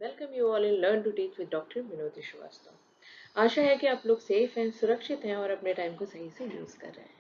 Welcome you all in learn to teach with doctor Vinod Srivastava. आशा है कि आप लोग सेफ हैं, सुरक्षित हैं और अपने टाइम को सही से यूज़ कर रहे हैं।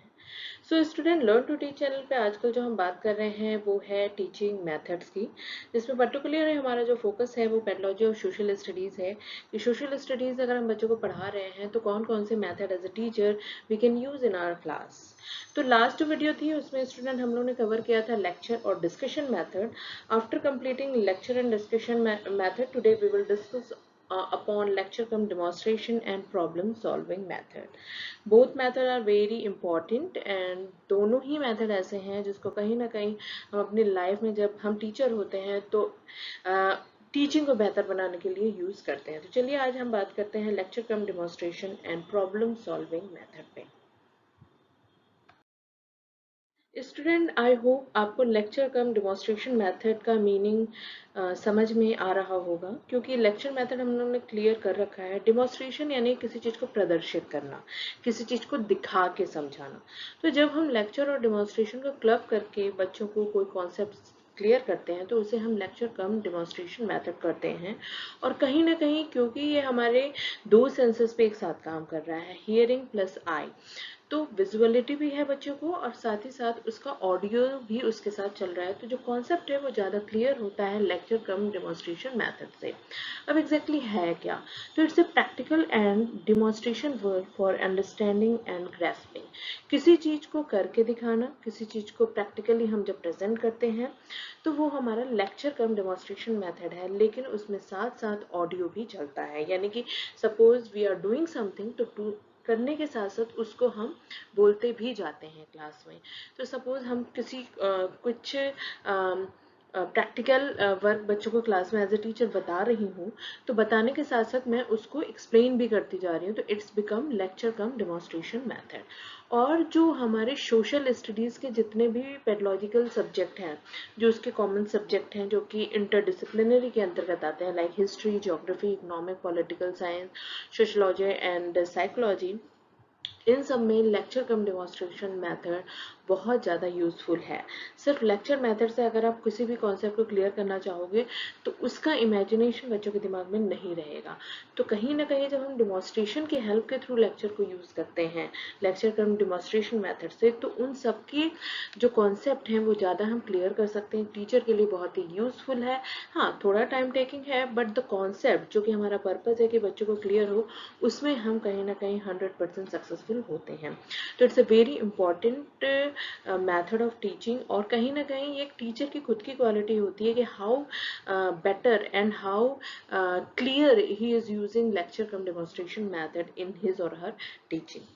So student, learn to teach channel पे आजकल जो हम बात कर रहे हैं वो है टीचिंग मेथड्स की, जिसमें पर्टिकुलरली हमारा जो फोकस है वो पेडोलॉजी और सोशल स्टडीज़ है कि सोशल स्टडीज़ अगर हम बच्चों को पढ़ा रहे हैं तो कौन कौन से method as a teacher we can use in our class. तो लास्ट वीडियो थी उसमें स्टूडेंट हम लोग ने कवर किया था लेक्चर और discussion method. After completing lecture and discussion method, today we will discuss upon lecture cum demonstration and problem solving method. Both method are very important and दोनों ही method ऐसे हैं जिसको कहीं ना कहीं हम अपनी लाइफ में जब हम टीचर होते हैं तो टीचिंग को बेहतर बनाने के लिए यूज करते हैं। तो चलिए आज हम बात करते हैं lecture come demonstration and problem solving method पे। स्टूडेंट, आई होप आपको लेक्चर कम डिमॉन्स्ट्रेशन मेथड का मीनिंग समझ में आ रहा होगा, क्योंकि लेक्चर मेथड हम लोगों ने क्लियर कर रखा है। डिमॉन्स्ट्रेशन यानी किसी चीज़ को प्रदर्शित करना, किसी चीज़ को दिखा के समझाना। तो जब हम लेक्चर और डिमॉन्स्ट्रेशन को क्लब करके बच्चों को कोई कॉन्सेप्ट क्लियर करते हैं तो उसे हम लेक्चर कम डिमॉन्स्ट्रेशन मेथड करते हैं। और कहीं ना कहीं क्योंकि ये हमारे दो सेंसेस पे एक साथ काम कर रहा है, हियरिंग प्लस आई, तो विजुअलिटी भी है बच्चों को और साथ ही साथ उसका ऑडियो भी उसके साथ चल रहा है। तो जो कॉन्सेप्ट है वो ज़्यादा क्लियर होता है लेक्चर कम डेमोन्स्ट्रेशन मेथड से। अब एग्जैक्टली है क्या? तो it's a practical and demonstration work for understanding and grasping. किसी चीज़ को करके दिखाना, किसी चीज़ को प्रैक्टिकली हम जब प्रेजेंट करते हैं तो वो हमारा लेक्चर कम डेमोन्स्ट्रेशन मेथड है, लेकिन उसमें साथ साथ ऑडियो भी चलता है। यानी कि suppose we are doing something, तो करने के साथ साथ उसको हम बोलते भी जाते हैं क्लास में। तो सपोज हम किसी कुछ प्रैक्टिकल वर्क बच्चों को क्लास में एज ए टीचर बता रही हूँ, तो बताने के साथ साथ मैं उसको एक्सप्लेन भी करती जा रही हूँ, तो it's become lecture come demonstration method. और जो हमारे सोशल स्टडीज़ के जितने भी पेडोलॉजिकल सब्जेक्ट हैं, जो उसके कॉमन सब्जेक्ट हैं जो कि इंटरडिसिप्लिनरी के अंतर्गत आते हैं, like history, geography, economic, political science, sociology and psychology, इन सब में लेक्चर कम डेमोन्स्ट्रेशन मेथड बहुत ज़्यादा यूजफुल है। सिर्फ लेक्चर मेथड से अगर आप किसी भी कॉन्सेप्ट को क्लियर करना चाहोगे तो उसका इमेजिनेशन बच्चों के दिमाग में नहीं रहेगा। तो कहीं ना कहीं जब हम डेमोन्स्ट्रेशन की हेल्प के थ्रू लेक्चर को यूज़ करते हैं लेक्चर कम डेमोन्स्ट्रेशन मेथड से, तो उन सबकी जो कॉन्सेप्ट हैं वो ज़्यादा हम क्लियर कर सकते हैं। टीचर के लिए बहुत ही यूजफुल है। हाँ, थोड़ा टाइम टेकिंग है, बट द कॉन्सेप्ट जो कि हमारा पर्पज़ है कि बच्चों को क्लियर हो, उसमें हम कहीं ना कहीं 100% सक्सेसफुल होते हैं। तो it's a very important method of teaching, और कहीं ना कहीं एक टीचर की खुद की क्वालिटी होती है कि how better and how clear he is using lecture come demonstration method in his और हर टीचिंग।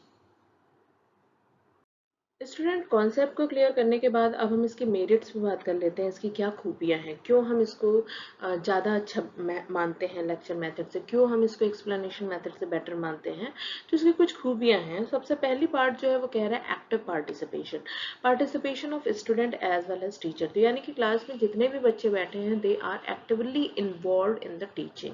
स्टूडेंट, कॉन्सेप्ट को क्लियर करने के बाद अब हम इसके मेरिट्स पे बात कर लेते हैं, इसकी क्या खूबियां हैं, क्यों हम इसको ज़्यादा अच्छा मानते हैं लेक्चर मेथड से, क्यों हम इसको एक्सप्लेनेशन मेथड से बेटर मानते हैं। तो इसकी कुछ खूबियां हैं। सबसे पहली पार्ट जो है वो कह रहा है active participation, participation of student as well as teacher. तो यानी कि क्लास में जितने भी बच्चे बैठे हैं they are actively involve in the teaching.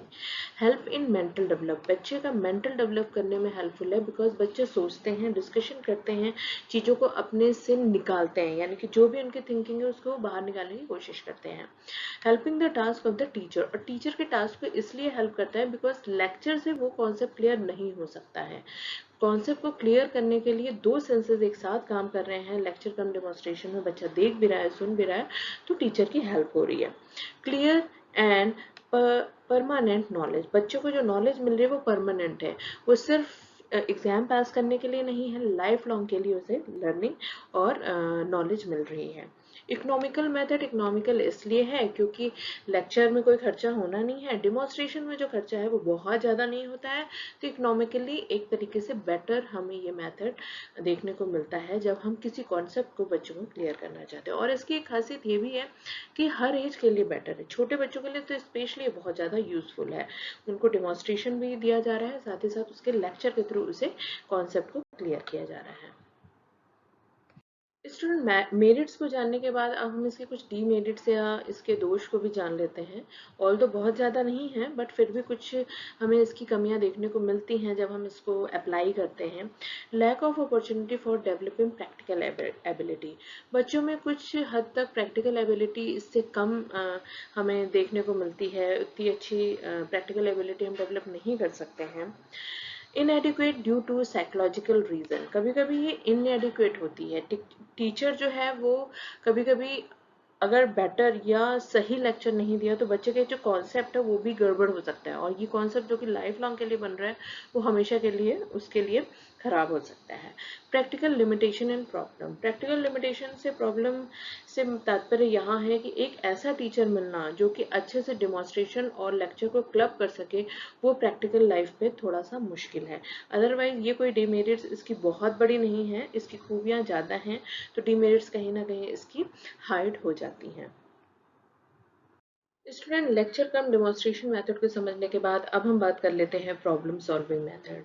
Help in mental develop, बच्चे का मेंटल डेवलप करने में हेल्पफुल है, बिकॉज बच्चे सोचते हैं, डिस्कशन करते हैं, चीज़ों को अपने से निकालते हैं, यानी कि जो भी उनकी थिंकिंग है उसको बाहर निकालने की कोशिश करते हैं। Helping the task of the teacher, और टीचर के टास्क को इसलिए हेल्प करता है बिकॉज लेक्चर से वो कॉन्सेप्ट क्लियर नहीं हो सकता है। कॉन्सेप्ट को क्लियर करने के लिए दो सेंसेस एक साथ काम कर रहे हैं। लेक्चर कम डेमोन्स्ट्रेशन में बच्चा देख भी रहा है, सुन भी रहा है, तो टीचर की हेल्प हो रही है। क्लियर एंड परमानेंट नॉलेज, बच्चों को जो नॉलेज मिल रही है वो परमानेंट है, वो सिर्फ एग्जाम पास करने के लिए नहीं है, लाइफ लॉन्ग के लिए उसे लर्निंग और नॉलेज मिल रही है। इकोनॉमिकल मेथड, इकोनॉमिकल इसलिए है क्योंकि लेक्चर में कोई खर्चा होना नहीं है, डिमॉन्स्ट्रेशन में जो खर्चा है वो बहुत ज़्यादा नहीं होता है। तो इकोनॉमिकली एक तरीके से बेटर हमें ये मेथड देखने को मिलता है जब हम किसी कॉन्सेप्ट को बच्चों को क्लियर करना चाहते हैं। और इसकी एक खासियत ये भी है कि हर एज के लिए बेटर है, छोटे बच्चों के लिए तो स्पेशली बहुत ज़्यादा यूजफुल है। उनको डिमॉन्स्ट्रेशन भी दिया जा रहा है, साथ ही साथ उसके लेक्चर के थ्रू उसे कॉन्सेप्ट को क्लियर किया जा रहा है। स्टूडेंट मेरिट्स को जानने के बाद अब हम इसके कुछ डीमेरिट्स या इसके दोष को भी जान लेते हैं। ऑल तो बहुत ज़्यादा नहीं है, बट फिर भी कुछ हमें इसकी कमियां देखने को मिलती हैं जब हम इसको अप्लाई करते हैं। Lack of opportunity for developing practical ability. बच्चों में कुछ हद तक प्रैक्टिकल एबिलिटी इससे कम हमें देखने को मिलती है। उतनी अच्छी प्रैक्टिकल एबिलिटी हम डेवलप नहीं कर सकते हैं। Inadequate due to psychological reason. कभी कभी ये इनएडिक्वेट होती है। टीचर जो है वो कभी कभी अगर बेटर या सही लेक्चर नहीं दिया तो बच्चे के जो कॉन्सेप्ट है वो भी गड़बड़ हो सकता है, और ये कॉन्सेप्ट जो कि लाइफ लॉन्ग के लिए बन रहा है वो हमेशा के लिए उसके लिए खराब हो सकता है। Practical limitation and problem. Practical limitation से प्रॉब्लम से तात्पर्य यहाँ है कि एक ऐसा टीचर मिलना जो कि अच्छे से डिमॉन्स्ट्रेशन और लेक्चर को क्लब कर सके, वो प्रैक्टिकल लाइफ में थोड़ा सा मुश्किल है। अदरवाइज ये कोई डिमेरिट्स इसकी बहुत बड़ी नहीं है, इसकी खूबियां ज़्यादा हैं, तो डिमेरिट्स कहीं ना कहीं इसकी हाइड हो जाती हैं। स्टूडेंट, लेक्चर कम डेमोन्स्ट्रेशन मेथड को समझने के बाद अब हम बात कर लेते हैं problem solving method.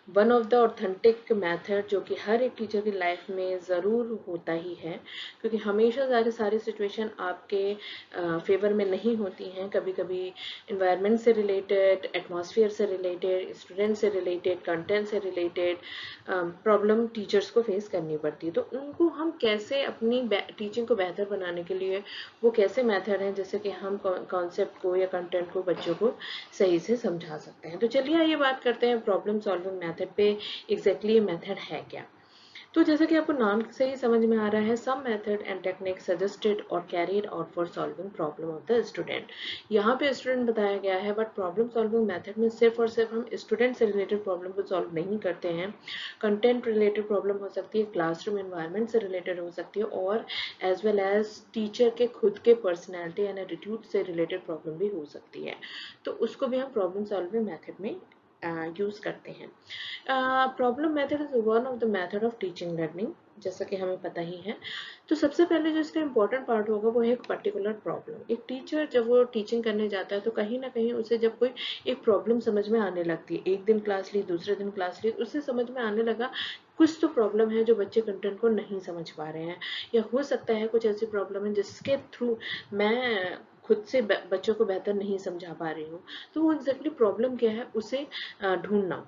One of the authentic method जो कि हर एक टीचर की लाइफ में ज़रूर होता ही है, क्योंकि हमेशा सारी सिचुएशन आपके फेवर में नहीं होती हैं। कभी कभी इन्वायरमेंट से रिलेटेड, एटमॉस्फेयर से रिलेटेड, स्टूडेंट से रिलेटेड, कंटेंट से रिलेटेड प्रॉब्लम टीचर्स को फेस करनी पड़ती है। तो उनको हम कैसे अपनी टीचिंग को बेहतर बनाने के लिए वो कैसे मेथड हैं जैसे कि हम कॉन्सेप्ट को या कंटेंट को बच्चों को सही से समझा सकते हैं। तो चलिए आइए बात करते हैं प्रॉब्लम सॉल्विंग मेथड पे। एग्जैक्टली ये मेथड है क्या। तो जैसा कि आपको नाम से ही समझ में आ रहा है, some method and technique suggested और carried out for solving problem of the student. यहाँ पे स्टूडेंट बताया गया है, बट प्रॉब्लम सॉल्विंग मेथड में सिर्फ और सिर्फ हम स्टूडेंट से रिलेटेड प्रॉब्लम को सॉल्व नहीं करते हैं। कंटेंट रिलेटेड प्रॉब्लम हो सकती है, क्लासरूम एनवायरनमेंट से रिलेटेड हो सकती है, और एज वेल एज टीचर के खुद के पर्सनैलिटी एंड एटीट्यूड से रिलेटेड प्रॉब्लम भी हो सकती है। तो उसको भी हम प्रॉब्लम सॉल्विंग मेथड में यूज करते हैं। Problem method is one of the method of teaching learning, जैसा कि हमें पता ही है। तो सबसे पहले जो इसका इंपॉर्टेंट पार्ट होगा वो है एक पर्टिकुलर प्रॉब्लम। एक टीचर जब वो टीचिंग करने जाता है तो कहीं ना कहीं उसे जब कोई एक प्रॉब्लम समझ में आने लगती है, एक दिन क्लास ली, दूसरे दिन क्लास ली, उससे समझ में आने लगा कुछ तो प्रॉब्लम है जो बच्चे कंटेंट को नहीं समझ पा रहे हैं, या हो सकता है कुछ ऐसी प्रॉब्लम है जिसके थ्रू मैं खुद से बच्चों को बेहतर नहीं समझा पा रही हूँ। तो वो एग्जैक्टली प्रॉब्लम क्या है उसे ढूंढना,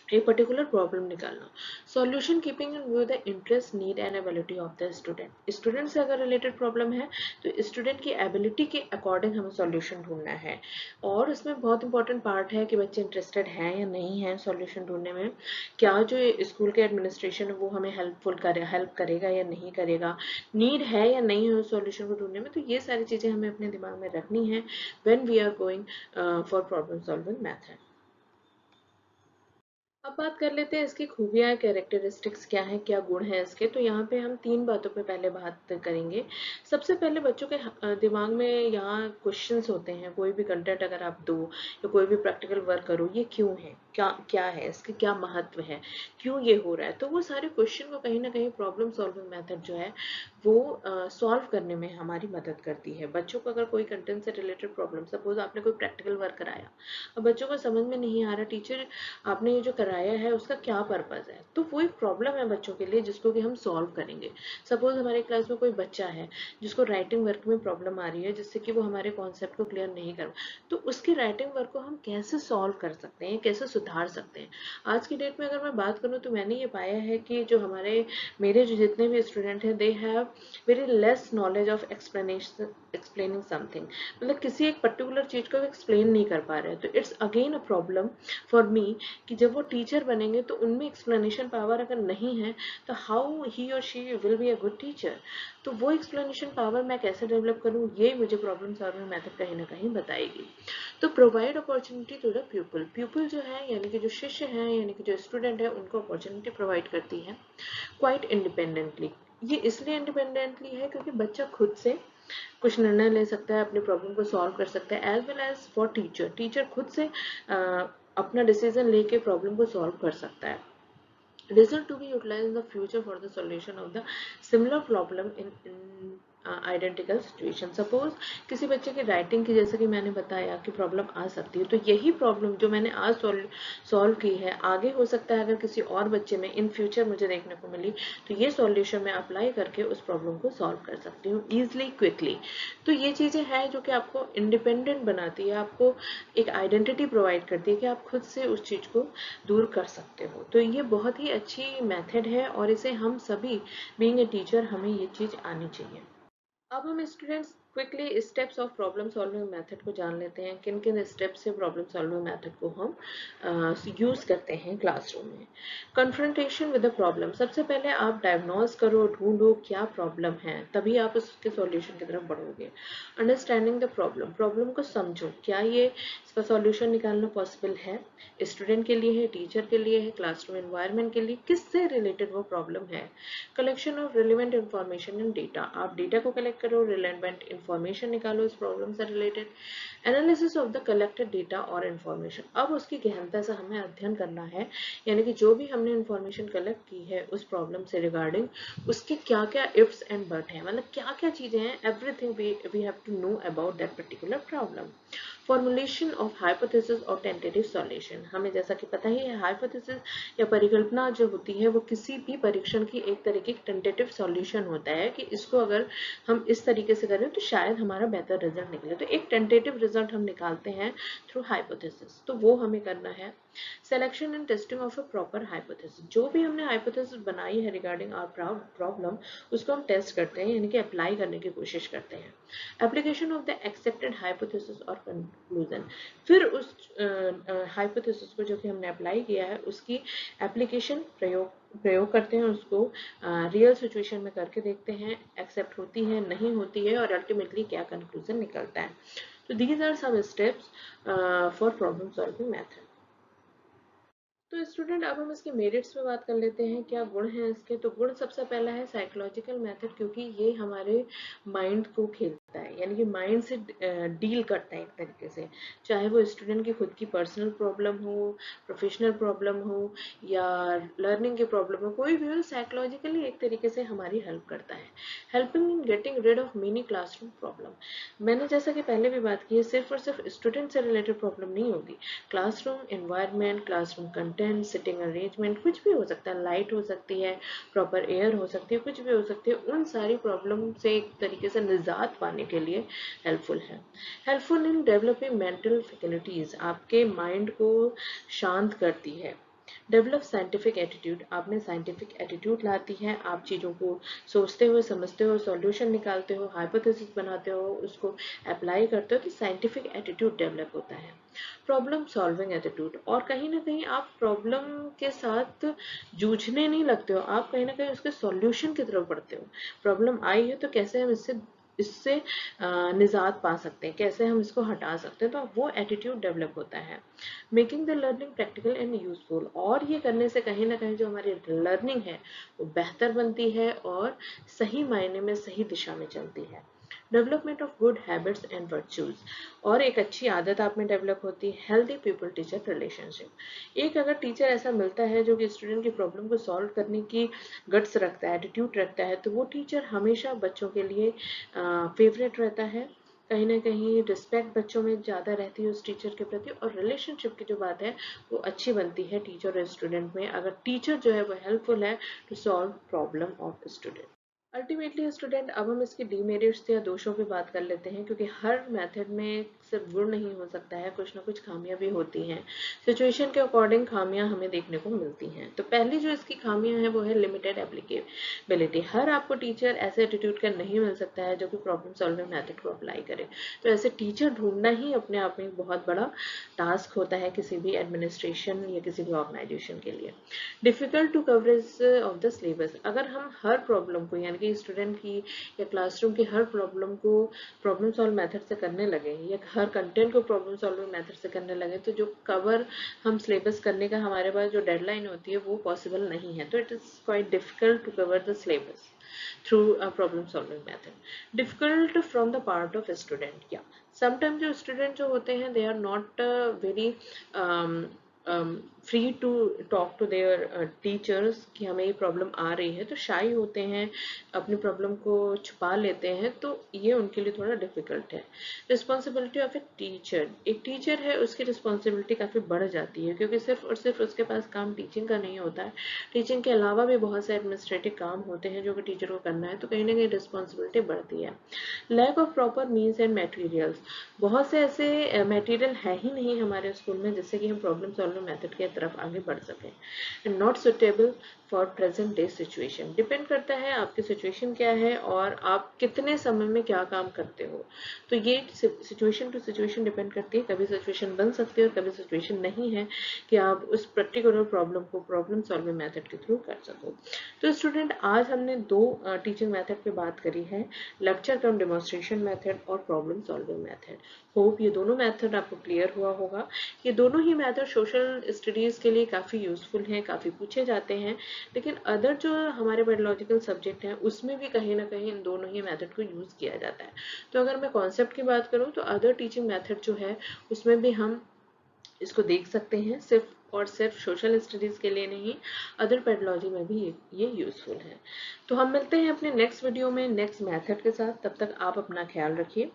एक पर्टिकुलर प्रॉब्लम निकालना। Solution keeping in view the interest, need and ability of the student. Student से अगर रिलेटेड प्रॉब्लम है तो स्टूडेंट की एबिलिटी के अकॉर्डिंग हमें सॉल्यूशन ढूंढना है। और इसमें बहुत इंपॉर्टेंट पार्ट है कि बच्चे इंटरेस्टेड हैं या नहीं है सॉल्यूशन ढूंढने में। क्या जो स्कूल के एडमिनिस्ट्रेशन है वो हमें हेल्प करेगा या नहीं करेगा, नीड है या नहीं है सॉल्यूशन को ढूंढने में। तो ये सारी चीज़ें हमें अपने दिमाग में रखनी है when we are going for problem solving method. अब बात कर लेते हैं इसकी खूबियाँ, कैरेक्टरिस्टिक्स क्या हैं, क्या गुण हैं इसके। तो यहाँ पे हम तीन बातों पे पहले बात करेंगे। सबसे पहले बच्चों के दिमाग में यहाँ क्वेश्चंस होते हैं। कोई भी कंटेंट अगर आप दो या कोई भी प्रैक्टिकल वर्क करो, ये क्यों है, क्या क्या है, इसके क्या महत्व है, क्यों ये हो रहा है। तो वो सारे क्वेश्चन को कहीं ना कहीं प्रॉब्लम सॉल्विंग मेथड जो है वो सॉल्व करने में हमारी मदद करती है। बच्चों को अगर कोई कंटेंट से रिलेटेड प्रॉब्लम, सपोज आपने कोई प्रैक्टिकल वर्क कराया, अब बच्चों को समझ में नहीं आ रहा, टीचर आपने ये जो कराया है उसका क्या पर्पज है, तो वो एक प्रॉब्लम है बच्चों के लिए जिसको कि हम सॉल्व करेंगे। सपोज हमारे क्लास में कोई बच्चा है जिसको राइटिंग वर्क में प्रॉब्लम आ रही है, जिससे कि वो हमारे कॉन्सेप्ट को क्लियर नहीं कर, तो उसकी राइटिंग वर्क को हम कैसे सॉल्व कर सकते हैं, कैसे सुधार सकते हैं। आज की डेट में अगर मैं बात करूँ तो मैंने ये पाया है कि जो मेरे जो जितने भी स्टूडेंट हैं, they have very less knowledge of explaining something. मतलब किसी एक पर्टिकुलर चीज को एक्सप्लेन नहीं कर पा रहे हैं। तो it's again a problem for me कि जब वो टीचर बनेंगे तो उनमें एक्सप्लेनेशन पावर अगर नहीं है तो हाउ ही और she will be a good teacher. तो वो एक्सप्लेनेशन पावर मैं कैसे डेवलप करूँ, ये मुझे प्रॉब्लम सॉल्विंग मेथड कहीं ना कहीं बताएगी। तो provide opportunity to the pupil. Pupil जो है यानी कि जो शिष्य हैं, यानी कि जो स्टूडेंट है, उनको अपॉर्चुनिटी प्रोवाइड करती है क्वाइट इंडिपेंडेंटली। ये इसलिए इंडिपेंडेंटली है क्योंकि बच्चा खुद से कुछ निर्णय ले सकता है, अपनी प्रॉब्लम को सॉल्व कर सकता है। As well as for teacher, teacher खुद से अपना डिसीजन लेके प्रॉब्लम को सॉल्व कर सकता है। Result to be utilized in the future for the solution of the similar problem in identical situation. Suppose किसी बच्चे की राइटिंग की, जैसे कि मैंने बताया कि प्रॉब्लम आ सकती है, तो यही प्रॉब्लम जो मैंने आज सॉल्व की है आगे हो सकता है अगर किसी और बच्चे में इन फ्यूचर मुझे देखने को मिली, तो ये सॉल्यूशन मैं अप्लाई करके उस प्रॉब्लम को सॉल्व कर सकती हूँ ईजिली, क्विकली। तो ये चीज़ें हैं जो कि आपको इंडिपेंडेंट बनाती है, आपको एक आइडेंटिटी प्रोवाइड करती है कि आप खुद से उस चीज़ को दूर कर सकते हो। तो ये बहुत ही अच्छी मेथड है और इसे हम सभी बीइंग ए टीचर हमें ये चीज़ आनी चाहिए। अब हम students quickly steps of problem solving method को जान लेते हैं, किन किन स्टेप से प्रॉब्लम सॉल्विंग मेथड को हम यूज करते हैं क्लासरूम में। कन्फ्रंटेशन विद द प्रॉब्लम, सबसे पहले आप डायग्नोज करो, ढूंढो क्या प्रॉब्लम है, तभी आप उसके सॉल्यूशन की तरफ बढ़ोगे। अंडरस्टैंडिंग द प्रॉब्लम, प्रॉब्लम को समझो, क्या ये इसका सॉल्यूशन निकालना पॉसिबल है, स्टूडेंट के लिए है, टीचर के लिए है, क्लासरूम एनवायरनमेंट के लिए, किससे रिलेटेड वो प्रॉब्लम है। Collection of relevant information and data, आप डेटा को कलेक्ट करो, रिलेवेंट इंफॉर्मेशन निकालो इस प्रॉब्लम से related. Analysis of the collected data और इंफॉर्मेशन, अब उसकी गहनता से हमें अध्ययन करना है, यानी कि जो भी हमने इंफॉर्मेशन कलेक्ट की है उस प्रॉब्लम से रिगार्डिंग, उसके क्या क्या इफ्स एंड बट है, मतलब क्या क्या चीजें हैं, everything we have to know about that particular problem. Formulation of hypothesis और टेंटेटिव सॉल्यूशन, हमें जैसा कि पता ही है हाइपोथेसिस या परिकल्पना जो होती है वो किसी भी परीक्षण की एक तरीके की टेंटेटिव सॉल्यूशन होता है कि इसको अगर हम इस तरीके से करें तो शायद हमारा बेहतर रिजल्ट निकले, तो एक टेंटेटिव रिजल्ट हम निकालते हैं थ्रू हाइपोथेसिस, तो वो हमें करना है। Selection and testing of a proper hypothesis, जो भी हमने हाइपोथेसिस बनाई है रिगार्डिंग आवर प्रॉब्लम उसको हम टेस्ट करते हैं, यानी कि अप्लाई करने की कोशिश करते हैं। Application of the accepted hypothesis और कंक्लूजन, फिर उस हाइपोथेसिस को जो कि हमने अप्लाई किया है उसकी एप्लीकेशन प्रयोग करते हैं, उसको रियल सिचुएशन में करके देखते हैं, एक्सेप्ट होती है नहीं होती है और अल्टीमेटली क्या कंक्लूजन निकलता है। तो these are some steps for problem solving method. तो स्टूडेंट अब हम इसके मेरिट्स पे बात कर लेते हैं, क्या गुण हैं इसके। तो गुण सबसे पहला है साइकोलॉजिकल मेथड, क्योंकि ये हमारे माइंड को खेलता है, यानी कि माइंड से डील करता है एक तरीके से, चाहे वो स्टूडेंट की खुद की पर्सनल प्रॉब्लम हो, प्रोफेशनल प्रॉब्लम हो या लर्निंग की प्रॉब्लम हो, कोई भी हो, साइकोलॉजिकली एक तरीके से हमारी हेल्प करता है। Helping in getting rid of many classroom problem, मैंने जैसा कि पहले भी बात की है, सिर्फ और सिर्फ स्टूडेंट से रिलेटेड प्रॉब्लम नहीं होगी, classroom environment, classroom content, sitting arrangement, कुछ भी हो सकता है, लाइट हो सकती है, प्रॉपर एयर हो सकती है, कुछ भी हो सकती है, उन सारी प्रॉब्लम से एक तरीके से निजात पाने के लिए हेल्पफुल है। Helpful in developing mental faculties, आपके माइंड को शांत करती है। डेवलप साइंटिफिक एटीट्यूड, आप में साइंटिफिक एटीट्यूड लाती है, आप चीज़ों को सोचते हो, समझते हो, सॉल्यूशन निकालते हो, हाइपोथेसिस बनाते हो, उसको अप्लाई करते हो, तो साइंटिफिक एटीट्यूड डेवलप होता है। प्रॉब्लम सॉल्विंग एटीट्यूड, और कहीं ना कहीं आप प्रॉब्लम के साथ जूझने नहीं लगते हो, आप कहीं ना कहीं उसके सॉल्यूशन की तरफ बढ़ते हो। प्रॉब्लम आई है तो कैसे हम इससे इससे निजात पा सकते हैं, कैसे हम इसको हटा सकते हैं, तो वो एटीट्यूड डेवलप होता है। Making the learning practical and useful, और ये करने से कहीं ना कहीं जो हमारी लर्निंग है वो बेहतर बनती है और सही मायने में सही दिशा में चलती है। Development of good habits and virtues, और एक अच्छी आदत आप में डेवलप होती है। हेल्दी पीपल टीचर रिलेशनशिप, एक अगर टीचर ऐसा मिलता है जो कि स्टूडेंट की प्रॉब्लम को सॉल्व करने की गट्स रखता है, एटीट्यूड रखता है, तो वो टीचर हमेशा बच्चों के लिए फेवरेट रहता है, कहीं ना कहीं रिस्पेक्ट बच्चों में ज़्यादा रहती है उस टीचर के प्रति, और रिलेशनशिप की जो बात है वो अच्छी बनती है टीचर और स्टूडेंट में, अगर टीचर जो है वो हेल्पफुल है to solve problem of student. Ultimately student अब हम इसके डीमेरिट्स या दोषों पे बात कर लेते हैं, क्योंकि हर मेथड में सिर्फ गुण नहीं हो सकता है, कुछ ना कुछ खामियां भी होती हैं, सिचुएशन के अकॉर्डिंग खामियां हमें देखने को मिलती हैं। तो पहली जो इसकी खामियां हैं वो है लिमिटेड एप्लीकेबिलिटी, हर आपको टीचर ऐसे एटीट्यूड का नहीं मिल सकता है जो कि प्रॉब्लम सॉल्विंग मेथड को अप्लाई करे, तो ऐसे टीचर ढूंढना ही अपने आप में एक बहुत बड़ा टास्क होता है किसी भी एडमिनिस्ट्रेशन या किसी भी ऑर्गेनाइजेशन के लिए। Difficult to coverage of the syllabus, अगर हम हर प्रॉब्लम को, यानी कि स्टूडेंट की या क्लासरूम की हर प्रॉब्लम को प्रॉब्लम सॉल्व मेथड से करने लगे या हर कंटेंट को प्रॉब्लम सॉल्विंग मेथड से करने लगे, तो जो कवर हम सिलेबस करने का हमारे पास जो डेडलाइन होती है वो पॉसिबल नहीं है, तो it is quite difficult to cover the syllabus through a problem solving method. Difficult from the part of student, या समटाइम जो स्टूडेंट जो होते हैं they are not very free to talk to their teachers कि हमें ये problem आ रही है, तो शाई होते हैं, अपनी प्रॉब्लम को छुपा लेते हैं, तो ये उनके लिए थोड़ा डिफिकल्ट है। रिस्पॉन्सिबिलिटी ऑफ ए टीचर, एक टीचर है उसकी रिस्पॉन्सिबिलिटी काफ़ी बढ़ जाती है, क्योंकि सिर्फ और सिर्फ उसके पास काम टीचिंग का नहीं होता है, टीचिंग के अलावा भी बहुत से एडमिनिस्ट्रेटिव काम होते हैं जो कि टीचर को करना है, तो कहीं ना कहीं रिस्पॉन्सिबिलिटी बढ़ती है। Lack of proper means and materials, बहुत से ऐसे मटेरियल है ही नहीं हमारे स्कूल में जिससे कि हम प्रॉब्लम सॉल्विंग मेथड की तरफ आगे बढ़ सकें। Not suitable for present day situation, depend करता है आपकी सिचुएशन क्या है और आप कितने समय में क्या काम करते हो, तो ये सिचुएशन टू सिचुएशन डिपेंड करती है। कभी सिचुएशन बन सकती है और कभी सिचुएशन नहीं है कि आप उस पर्टिकुलर प्रॉब्लम को प्रॉब्लम सॉल्विंग मेथड के थ्रू कर सको। तो स्टूडेंट, आज हमने दो टीचिंग मेथड पे बात करी है, लेक्चर कम डेमोन्स्ट्रेशन मेथड और प्रॉब्लम सॉल्विंग मेथड। होप ये दोनों मेथड आपको क्लियर हुआ होगा। ये दोनों ही मेथड सोशल स्टडीज़ के लिए काफ़ी यूज़फुल हैं, काफ़ी पूछे जाते हैं, लेकिन अदर जो हमारे बायोलॉजिकल सब्जेक्ट हैं उसमें भी कहीं ना कहीं इन दोनों ही मेथड को यूज़ किया जाता है। तो अगर मैं कॉन्सेप्ट की बात करूँ तो अदर टीचिंग मेथड जो है उसमें भी हम इसको देख सकते हैं, सिर्फ और सिर्फ सोशल स्टडीज़ के लिए नहीं, अदर पेडोलॉजी में भी ये यूज़फुल है। तो हम मिलते हैं अपने नेक्स्ट वीडियो में नेक्स्ट मेथड के साथ, तब तक आप अपना ख्याल रखिए,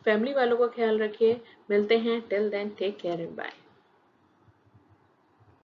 फैमिली वालों का ख्याल रखिए। मिलते हैं, till then take care and bye.